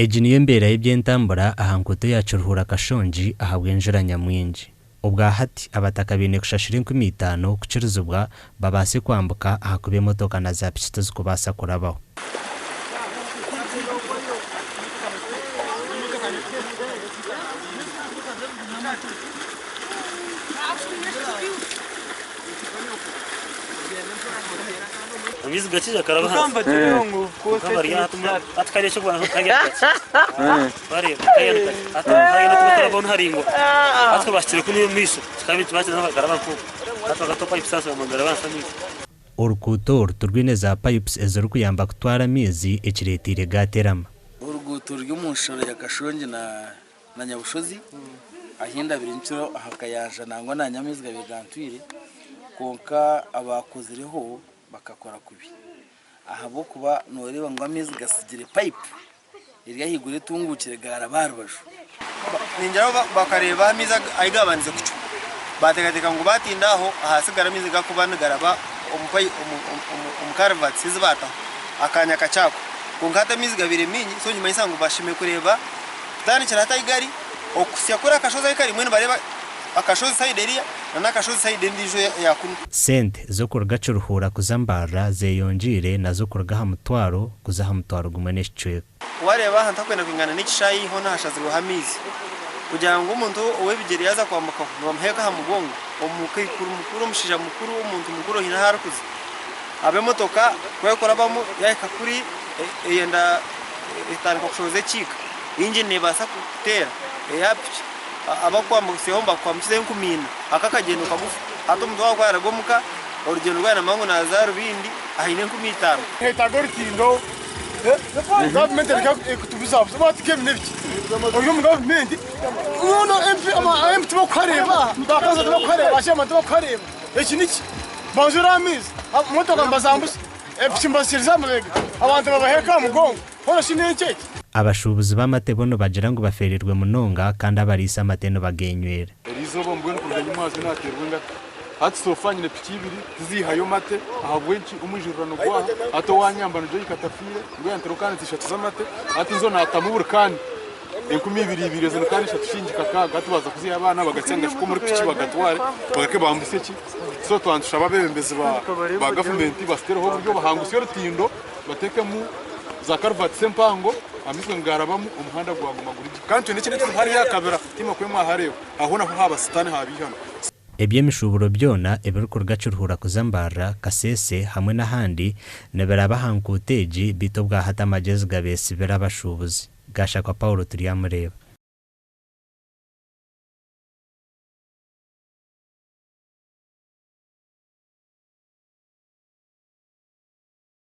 Eji niyo mbera y'ebyentambura ahankuto yacu ruhura kashonji ahabwenjura nyamwinji. Ubwa hati abataka bine kushashira 15 kuciruzubwa babase kwambuka ahakube emotoka na za piki zikubasa kurabaho. Amizi gacija karaba hasi kabari yatuma atkaresho bwana kagera bari kayana atuma tukarabona haringo atkabashire kuni miso kabiti bacha karaba ko atagatopa ipsanso mangara basami Urukuto turwine za pipes ezo kuyamba kutwara mizi ekiretire gaterama. Uruguto rw'umushoro ya Kashongi na Nyabushozi ahinda birinciro ahakayanja nangwa na Nyamizga bigantwire konka abakozireho bakakora kubi ahabo kuba noreba ngo amizi gasigire pipe iri yahigure tungukire gara barubasho ninjaro bakareba amiza ayigabanze kucu bategateka ngo batindaho ahasigara amizi gakubana garaba umukarvat sizibata akanya kacako konkata amizi gabire minyi so nyuma yisango bashime kureba tani cyarata igari okusya kora kashoza ikari mwene bareba akashozi saideria na kashozi saide ndijo yakunu sente zo kurgacu ruhura kuzambara zeyonjire nazo kurgaha mutwaro kuzahamutwaro gumaneshichwe wareba hantakwenda kwingana n'ikishayi ho nahashazirwa hamizi kugira ngo umuntu owebigeri yaza kwambuka bamheka hamugongo omukikuru mukuru mushija mukuru umuntu mukuru hina harukuzi abe motoka kwekora bamo yaheka kuri yenda itani kushoze chika engine basa kutera yapiki abakwambukise homba kwamkize nkumina akakagenda kagufu ato muntu wakwara gomuka urugendo rwana mango na zaru bindi ahine 15 heta gortindo government kutubizabuza batike minebiki uyu mu government uno MP ama MP tubakwareba bakaza tubakwareba ashema tubakwareba iki niki banjura amizi motoka mbazambusa epichimbasiriza murega abantu babaheka mugongo horo shineke abashubuzi b'amatebono bagira ngo bafererwe munonga kandi abarisa amateno bagenywera rizo bombwe kundanya mazi naterwe ngata hati sofanyine pikibiri zihayo mate ahabwenci umujurano gwa ato wanyambano jo ikatafire ngo yanterokane zishatu zamate ati nzo natamubura kandi 12 zo kandi shatu shinjika kaga tubaza kuziha abana bagacenga shiko muri piki bagatware bagake bambuse ki so twantusha babembezi ba government bastereho buryo bahangusyo rutindo bateke mu za karvat sempango amizwe ngarabamo umuhanda gwaguma guri kandi n'ikindi hari yakabera tima kwemwa hareho aho naho haba sitani habihana ebyemishuburo byona ebirukurgacu ruhura kuzambara kasese hamwe n'ahandi neberabahankuteji bito bwa hata magezi gabesi berabashubuzi gashaka Paulo turi yamureba.